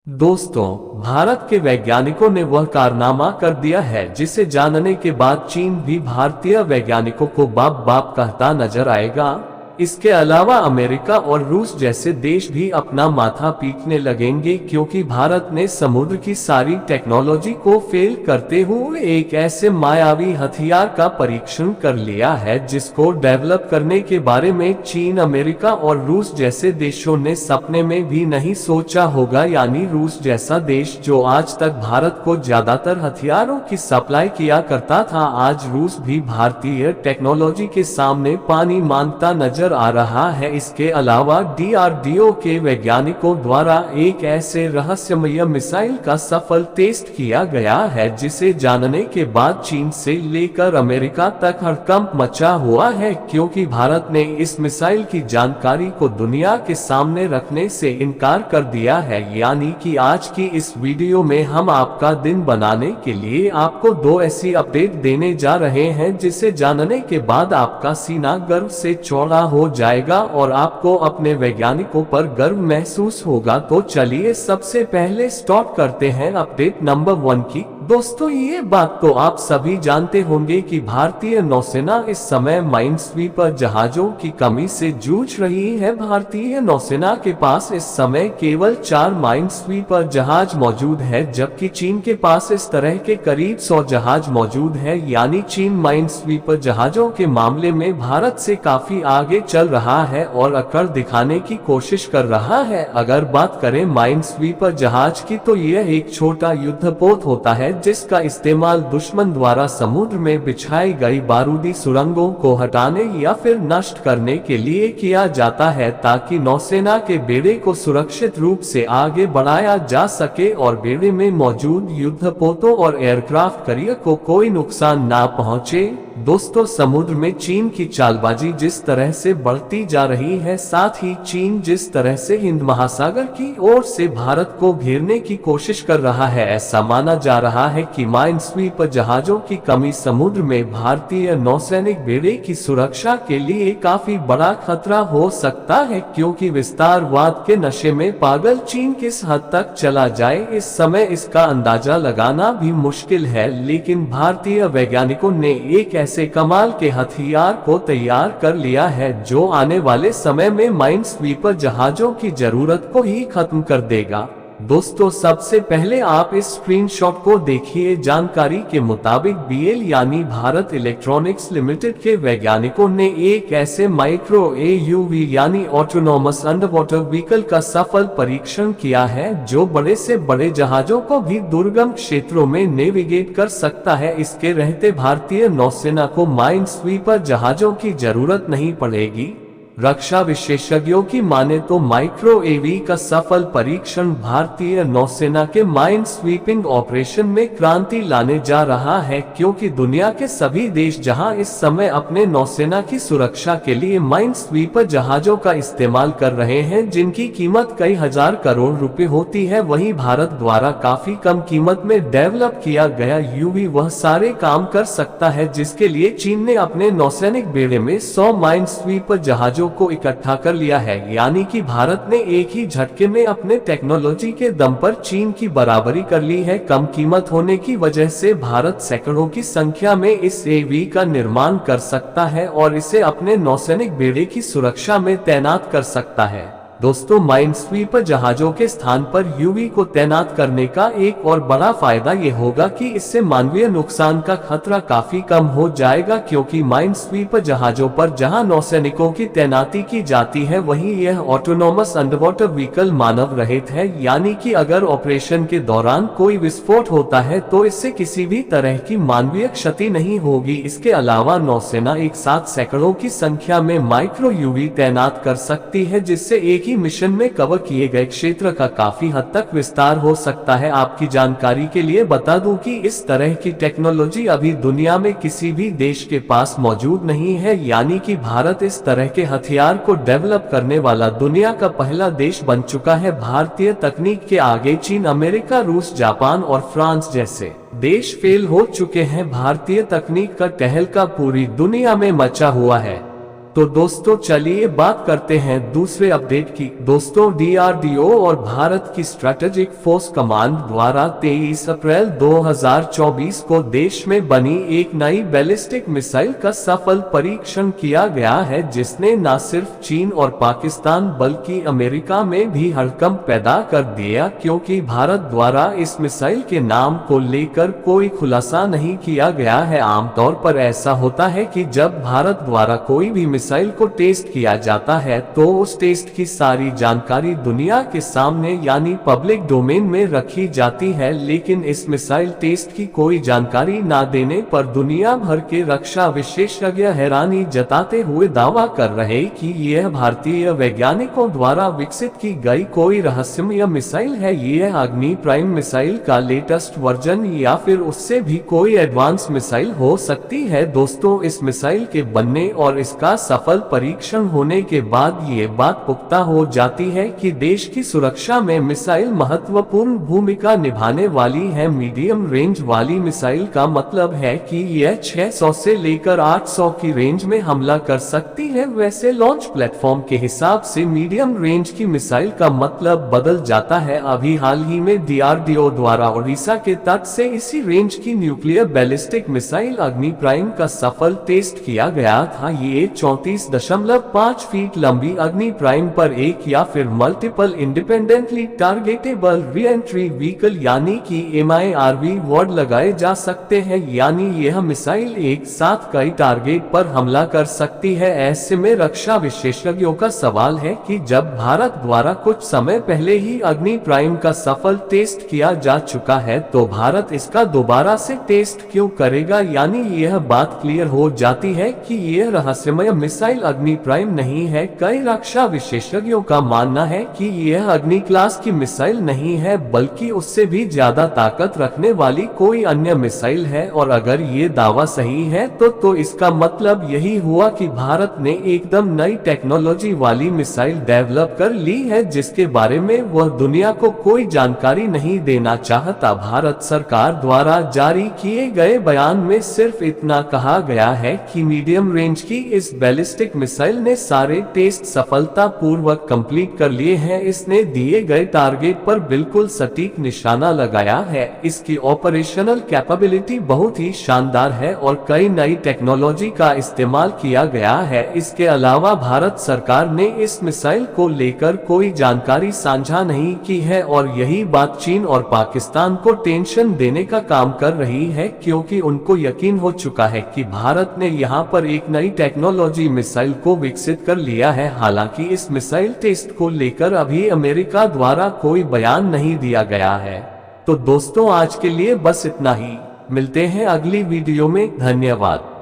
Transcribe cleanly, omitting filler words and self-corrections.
दोस्तों, भारत के वैज्ञानिकों ने वह कारनामा कर दिया है जिसे जानने के बाद चीन भी भारतीय वैज्ञानिकों को बाप बाप कहता नजर आएगा। इसके अलावा अमेरिका और रूस जैसे देश भी अपना माथा पीटने लगेंगे क्योंकि भारत ने समुद्र की सारी टेक्नोलॉजी को फेल करते हुए एक ऐसे मायावी हथियार का परीक्षण कर लिया है जिसको डेवलप करने के बारे में चीन, अमेरिका और रूस जैसे देशों ने सपने में भी नहीं सोचा होगा। यानी रूस जैसा देश जो आज तक भारत को ज्यादातर हथियारों की सप्लाई किया करता था, आज रूस भी भारतीय टेक्नोलॉजी के सामने पानी मांगता नजर आ रहा है। इसके अलावा डीआरडीओ के वैज्ञानिकों द्वारा एक ऐसे रहस्यमय मिसाइल का सफल टेस्ट किया गया है जिसे जानने के बाद चीन से लेकर अमेरिका तक हड़कंप मचा हुआ है क्योंकि भारत ने इस मिसाइल की जानकारी को दुनिया के सामने रखने से इनकार कर दिया है। यानी कि आज की इस वीडियो में हम आपका दिन बनाने के लिए आपको दो ऐसी अपडेट देने जा रहे हैं जिसे जानने के बाद आपका सीना गर्व से चौड़ा हो जाएगा और आपको अपने वैज्ञानिकों पर गर्व महसूस होगा। तो चलिए सबसे पहले स्टार्ट करते हैं अपडेट नंबर 1 की। दोस्तों, ये बात तो आप सभी जानते होंगे कि भारतीय नौसेना इस समय माइनस्वीपर जहाजों की कमी से जूझ रही है। भारतीय नौसेना के पास इस समय केवल 4 माइनस्वीपर जहाज मौजूद है जबकि चीन के पास इस तरह के करीब 100 जहाज मौजूद है। यानी चीन माइनस्वीपर जहाजों के मामले में भारत से काफी आगे चल रहा है और अकड़ दिखाने की कोशिश कर रहा है। अगर बात करें माइनस्वीपर जहाज की तो यह एक छोटा युद्धपोत होता है जिसका इस्तेमाल दुश्मन द्वारा समुद्र में बिछाई गई बारूदी सुरंगों को हटाने या फिर नष्ट करने के लिए किया जाता है ताकि नौसेना के बेड़े को सुरक्षित रूप से आगे बढ़ाया जा सके और बेड़े में मौजूद युद्धपोतों और एयरक्राफ्ट कैरियर को कोई नुकसान ना पहुंचे। दोस्तों, समुद्र में चीन की चालबाजी जिस तरह से बढ़ती जा रही है, साथ ही चीन जिस तरह से हिंद महासागर की ओर से भारत को घेरने की कोशिश कर रहा है, ऐसा माना जा रहा है कि माइनस्वीपर जहाजों की कमी समुद्र में भारतीय नौसैनिक बेड़े की सुरक्षा के लिए काफी बड़ा खतरा हो सकता है क्योंकि विस्तारवाद के नशे में पागल चीन किस हद तक चला जाए इस समय इसका अंदाजा लगाना भी मुश्किल है। लेकिन भारतीय वैज्ञानिकों ने एक ऐसे कमाल के हथियार को तैयार कर लिया है जो आने वाले समय में माइनस्वीपर जहाजों की जरूरत को ही खत्म कर देगा। दोस्तों, सबसे पहले आप इस स्क्रीनशॉट को देखिए। जानकारी के मुताबिक बीएल यानी भारत इलेक्ट्रॉनिक्स लिमिटेड के वैज्ञानिकों ने एक ऐसे माइक्रो एयूवी यानी ऑटोनॉमस अंडरवाटर व्हीकल का सफल परीक्षण किया है जो बड़े से बड़े जहाजों को भी दुर्गम क्षेत्रों में नेविगेट कर सकता है। इसके रहते भारतीय नौसेना को माइनस्वीपर जहाजों की जरूरत नहीं पड़ेगी। रक्षा विशेषज्ञों की माने तो माइक्रो एवी का सफल परीक्षण भारतीय नौसेना के माइन स्वीपिंग ऑपरेशन में क्रांति लाने जा रहा है क्योंकि दुनिया के सभी देश जहां इस समय अपने नौसेना की सुरक्षा के लिए माइन स्वीपर जहाजों का इस्तेमाल कर रहे हैं जिनकी कीमत कई हजार करोड़ रुपए होती है, वहीं भारत द्वारा काफी कम कीमत में डेवलप किया गया यूवी वह सारे काम कर सकता है जिसके लिए चीन ने अपने नौसैनिक बेड़े में 100 माइन स्वीपर जहाजों को इकट्ठा कर लिया है। यानी कि भारत ने एक ही झटके में अपने टेक्नोलॉजी के दम पर चीन की बराबरी कर ली है। कम कीमत होने की वजह से भारत सैकड़ों की संख्या में इस एवी का निर्माण कर सकता है और इसे अपने नौसैनिक बेड़े की सुरक्षा में तैनात कर सकता है। दोस्तों, माइनस्वीपर जहाजों के स्थान पर यूवी को तैनात करने का एक और बड़ा फायदा ये होगा कि इससे मानवीय नुकसान का खतरा काफी कम हो जाएगा क्योंकि माइनस्वीपर जहाजों पर जहां नौसैनिकों की तैनाती की जाती है वहीं यह ऑटोनॉमस अंडरवाटर व्हीकल मानव रहित है। यानी कि अगर ऑपरेशन के दौरान कोई विस्फोट होता है तो इससे किसी भी तरह की मानवीय क्षति नहीं होगी। इसके अलावा नौसेना एक साथ सैकड़ों की संख्या में माइक्रो यूवी तैनात कर सकती है जिससे एक ही मिशन में कवर किए गए क्षेत्र का काफी हद तक विस्तार हो सकता है। आपकी जानकारी के लिए बता दूं कि इस तरह की टेक्नोलॉजी अभी दुनिया में किसी भी देश के पास मौजूद नहीं है। यानी कि भारत इस तरह के हथियार को डेवलप करने वाला दुनिया का पहला देश बन चुका है। भारतीय तकनीक के आगे चीन, अमेरिका, रूस, जापान और फ्रांस जैसे देश फेल हो चुके हैं। भारतीय तकनीक का तहलका पूरी दुनिया में मचा हुआ है। तो दोस्तों चलिए बात करते हैं दूसरे अपडेट की। दोस्तों डीआरडीओ और भारत की स्ट्रेटेजिक फोर्स कमांड द्वारा 23 अप्रैल 2024 को देश में बनी एक नई बैलिस्टिक मिसाइल का सफल परीक्षण किया गया है, जिसने न सिर्फ चीन और पाकिस्तान बल्कि अमेरिका में भी हड़कंप पैदा कर दिया, क्योंकि भारत द्वारा इस मिसाइल के नाम को लेकर कोई खुलासा नहीं किया गया है। आमतौर पर ऐसा होता है कि जब भारत द्वारा कोई भी मिसाइल को टेस्ट किया जाता है तो उस टेस्ट की सारी जानकारी दुनिया के सामने यानी पब्लिक डोमेन में रखी जाती है, लेकिन इस मिसाइल टेस्ट की कोई जानकारी ना देने पर दुनिया भर के रक्षा विशेषज्ञ हैरानी जताते हुए दावा कर रहे कि यह भारतीय वैज्ञानिकों द्वारा विकसित की गई कोई रहस्यमय मिसाइल है। यह अग्नि प्राइम मिसाइल का लेटेस्ट वर्जन या फिर उससे भी कोई एडवांस मिसाइल हो सकती है। दोस्तों इस मिसाइल के बनने और इसका सफल परीक्षण होने के बाद ये बात पुख्ता हो जाती है कि देश की सुरक्षा में मिसाइल महत्वपूर्ण भूमिका निभाने वाली है। मीडियम रेंज वाली मिसाइल का मतलब है कि यह 600 से लेकर 800 की रेंज में हमला कर सकती है। वैसे लॉन्च प्लेटफॉर्म के हिसाब से मीडियम रेंज की मिसाइल का मतलब बदल जाता है। अभी हाल ही में डीआरडीओ द्वारा ओडिशा के तट से इसी रेंज की न्यूक्लियर बैलिस्टिक मिसाइल अग्नि प्राइम का सफल टेस्ट किया गया था। ये 34.5 फीट लंबी अग्नि प्राइम पर एक या फिर multiple independently targetable re-entry vehicle यानी कि MIRV वर्ड लगाए जा सकते हैं, यानी यह मिसाइल एक साथ कई टारगेट पर हमला कर सकती है। ऐसे में रक्षा विशेषज्ञों का सवाल है कि जब भारत द्वारा कुछ समय पहले ही अग्नि प्राइम का सफल टेस्ट किया जा चुका है तो भारत इसका दोबारा से टेस्ट क्यों करेगा। यानी यह बात क्लियर हो जाती है कि यह रहस्यमय मिसाइल अग्नि प्राइम नहीं है। कई रक्षा विशेषज्ञों का मानना है कि यह अग्नि क्लास की मिसाइल नहीं है बल्कि उससे भी ज्यादा ताकत रखने वाली कोई अन्य मिसाइल है, और अगर ये दावा सही है तो इसका मतलब यही हुआ कि भारत ने एकदम नई टेक्नोलॉजी वाली मिसाइल डेवलप कर ली है, जिसके बारे में वह दुनिया को कोई जानकारी नहीं देना चाहता। भारत सरकार द्वारा जारी किए गए बयान में सिर्फ इतना कहा गया है कि मीडियम रेंज की इस बैलिस्टिक मिसाइल ने सारे टेस्ट सफलतापूर्वक कंप्लीट कर लिए हैं। इसने दिए गए टारगेट पर बिल्कुल सटीक निशाना लगाया है। इसकी ऑपरेशनल कैपेबिलिटी बहुत ही शानदार है और कई नई टेक्नोलॉजी का इस्तेमाल किया गया है। इसके अलावा भारत सरकार ने इस मिसाइल को लेकर कोई जानकारी साझा नहीं की है और यही बात चीन और पाकिस्तान को टेंशन देने का काम कर रही है, क्योंकि उनको यकीन हो चुका है कि भारत ने यहाँ पर एक नई टेक्नोलॉजी मिसाइल को विकसित कर लिया है। हालांकि इस मिसाइल टेस्ट को लेकर अभी अमेरिका द्वारा कोई बयान नहीं दिया गया है। तो दोस्तों आज के लिए बस इतना ही, मिलते हैं अगली वीडियो में। धन्यवाद।